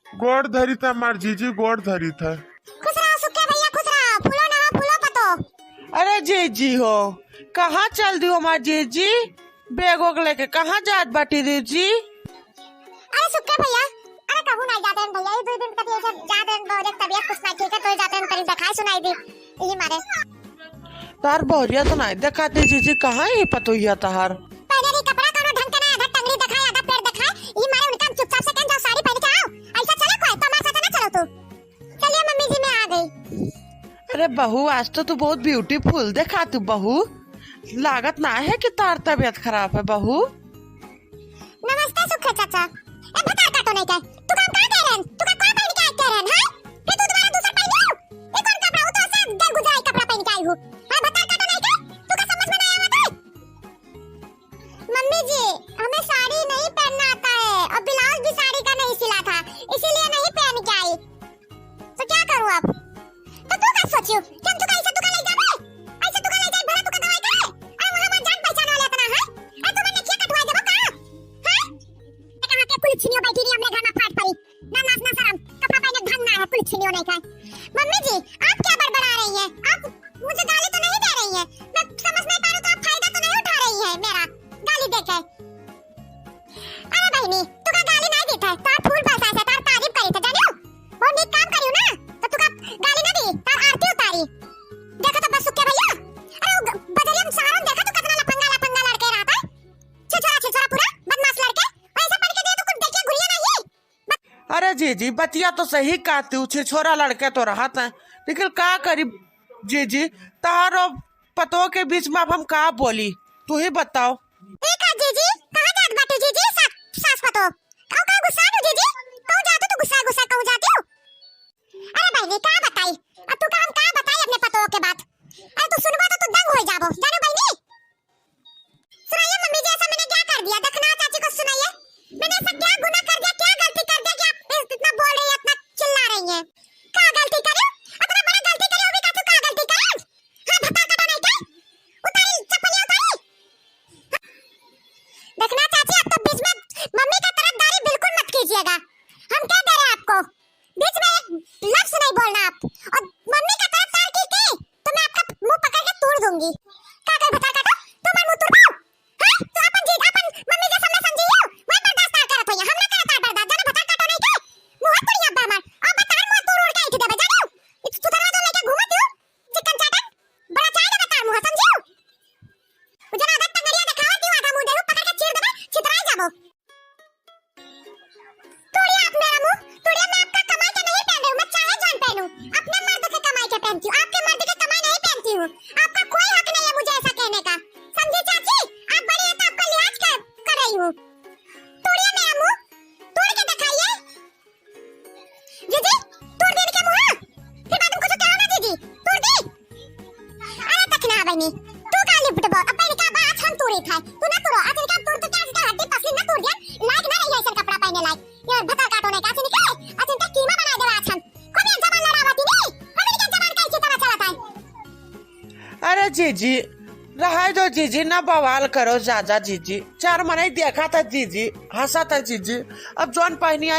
गोड़ धरी था मार जीजी, गोड़ धरी था। खुश रहो सुक्के भैया, खुश रहो। फूलो ना हो, फूलो पतो। अरे जीजी हो, कहाँ चल दी हो हमार जीजी? बैग वोग लेके कहाँ जात बाटी जी? अरे सुक्के भैया, अरे कहूँ नहीं जाते हैं भैया, ये 2 दिन कभी ऐसे जाते हैं, बहुत तबीयत कुछ नहीं ठीक है तो जाते हैं, कहीं दिखाई सुनाई दी ये मारे। तार बहुरिया तो नहीं दिखाते जीजी, कहाँ है पतोहिया तार? पहले नहीं कपड़ा कोनो ढंग के ना, आधा टंगड़ी दिखाए आधा पेट दिखाए, ये मारे उनका चुपचाप से कहीं जाओ, साड़ी पहन के आओ। ऐसा चलो कोई तमाशा से ना चलो तू। चलिए मम्मी जी मैं आ गई। अरे बहू, आज तो तू बहुत ब्यूटीफुल देखा तू बहू। लागत ना है कि तार तबीयत खराब है बहू। नमस्ते सुखे चाचा। ए बता काटो नहीं काय, तू काम कहां कह रहन? तू का कौन पहन के आए कह रहन है? फिर तू दोबारा दूसरा पहन लियो। ये कौन कपड़ा हो? तो ऐसे दर गुजराई कपड़ा पहन के आई हूं। हां बता काटो नहीं काय, तू का समझ में नहीं आवत है? मम्मी जी, हमें साड़ी नहीं पहनना आता है और ब्लाउज भी साड़ी का नहीं सिला था, इसीलिए नहीं पहन के आई। तो क्या करूं अब? तो तू क्या सोचियो कि हम तू कैसे तू का ले जावे? ऐसे तू का ले जाए भला तू का दवाई करे? अरे वहां हमार जान पहचान वाला इतना है? अरे तू मैंने क्या कटवा देबो का? हां? कहाँ पे पुलिस छिनियो बैठी रही हमने घर में फाट पड़ी। ना नाच ना शर्म, कपड़ा पहने ढंग ना है, पुलिस छिनियो नहीं खाए। मम्मी जी, आप क्या बड़बड़ा रही हैं? आप मुझे गाली तो नहीं दे रही हैं? मैं समझ नहीं पा रही तो आप फायदा तो नहीं उठा रही हैं मेरा गाली देके? अरे बहनी, तू का गाली नहीं देता है, तार फूल बरसा से तार तारीफ करी थे जानियो। बहुत नेक काम करियो ना, तो तू का गाली ना दी, तार आरती उतारी। देखो तो बस सुक्के भैया, अरे वो बदलिया में सारन देखा तो कितना लफंगा लड़के रहता है। छिछोरा पूरा बदमाश लड़के, ऐसा पढ़ के दे तो कुछ देखिए घुरिया नहीं। अरे जीजी, बतिया तो सही कहती हूँ, छोरा लड़के तो रहत है, लेकिन का करी जीजी, तार और पतो के बीच में अब हम का बोली, तू ही बताओ। एक है जीजी, कहाँ जात बाटे जीजी? सास पतो का गुस्सा हो जीजी? कहूँ जाते तो गुस्सा कहूँ जाती हो? अरे बहनी का बताई, अब तू का हम का बताई अपने पतो के बात? अरे तू सुनबा तो तू दंग हो जाबो जानो बहनी। सुनाइए मम्मी जी, ऐसा मैंने क्या कर दिया? देखना चाची को सुनाइए, मैंने ऐसा क्या गुनाह कर दिया, क्या गलती कर दिया कि आप इतना बोल रही है, इतना चिल्ला रही हैं? क्या गलती करी? इतना बड़ा गलती करी होगी का? तू क्या गलती करी? हाँ बता कटा नहीं क्या? उतारी चप्पलियां उतारी। देखना चाची, अब तो बीच में मम्मी का तरफदारी बिल्कुल मत कीजिएगा, हम कह दे रहे हैं आपको, बीच में एक लफ्ज नहीं बोलना आप। और मम्मी का तरफदार की तो मैं आपका मुंह पकड़ के तोड़ दूंगी। क्या कर बता काटा, तुम मुंह तोड़ पाओ? हां तो अपन जी अपन मम्मी के सामने समझियो, मैं बर्दाश्त करत होया, हम ना करत बर्दाश्त, जाने बता काटो नहीं के मुंह तोड़िया बा मार, अब बता मुंह तोड़ उड़ के इठ देबे जानियो। तू दरवाजा लेके घूमत हो चिकन चाटन, बड़ा चाय देबे तार मुंह समझियो। उजरा आदत टंगड़िया दिखावत दियो, आधा मुंह देहु पकड़ के चीर देबे, छितराई जाबो। तोड़िया आप मेरा मुंह तोड़िया, मैं आपका कमाई के नहीं पहन रही हूं, मैं चाहे जान पहनूं, अपने मर्द के कमाई के पहनती हूं, आपके मर्द के कमाई नहीं पहनती हूं। आपका कोई हक नहीं है मुझे ऐसा कहने का, समझी चाची? आप बड़ी है तो आपका लिहाज कर रही हूं। तोड़िए मेरा मुंह, तोड़ के दिखाइए जीजी, तोड़ दे के मुंह, फिर बाद में कुछ कहो ना जीजी, तोड़ दे। अरे तखना बहनी, तू का लिपटबो अपन का बात हम तोड़ी था, तू ना तोड़ो, आज का तोड़ तो क्या इसका हड्डी पसली ना तोड़ दिया, लायक ना रही ऐसा कपड़ा पहनने लायक। ये भता काटो नहीं का से निकले, आज इनका कीमा बना दे आज हम। कौन ये जबान लड़ावती नहीं, हमें क्या जबान का इसी तरह चलता है? अरे जीजी, रहा दो जीजी, ना बवाल करो ज्यादा जीजी, 4 महीने देखा था जीजी, हंसा था जीजी, अब जौन पहनी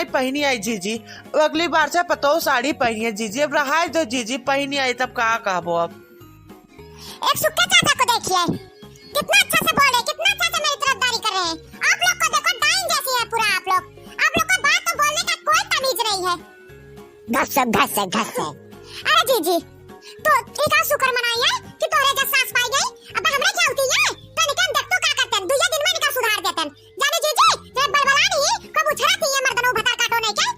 आई जीजी, अगली बार से पतो साड़ी पहनी है जीजी, अब रहा दो जीजी, पहनी आई तब कहा कहबो अब। एक सुक्के चाचा को देखिए, कितना अच्छा से बोल रहे, कितना अच्छा से मेरी तरफदारी कर रहे हैं। आप लोग को देखो डाइन जैसी है पूरा आप लोग का बात तो बोलने का कोई तमीज नहीं है। घस से। अरे जीजी, तो एक आ शुक्र मनाइए कि तोरे जब सास पाई गई, अब हमरे क्या होती है? तो निकन देख तो का करतन, दुइया दिन में निका सुधार देतन। जाने जीजी, जब बलबलानी कब उछड़ा थी ये मर्दनो भतार काटो नहीं के,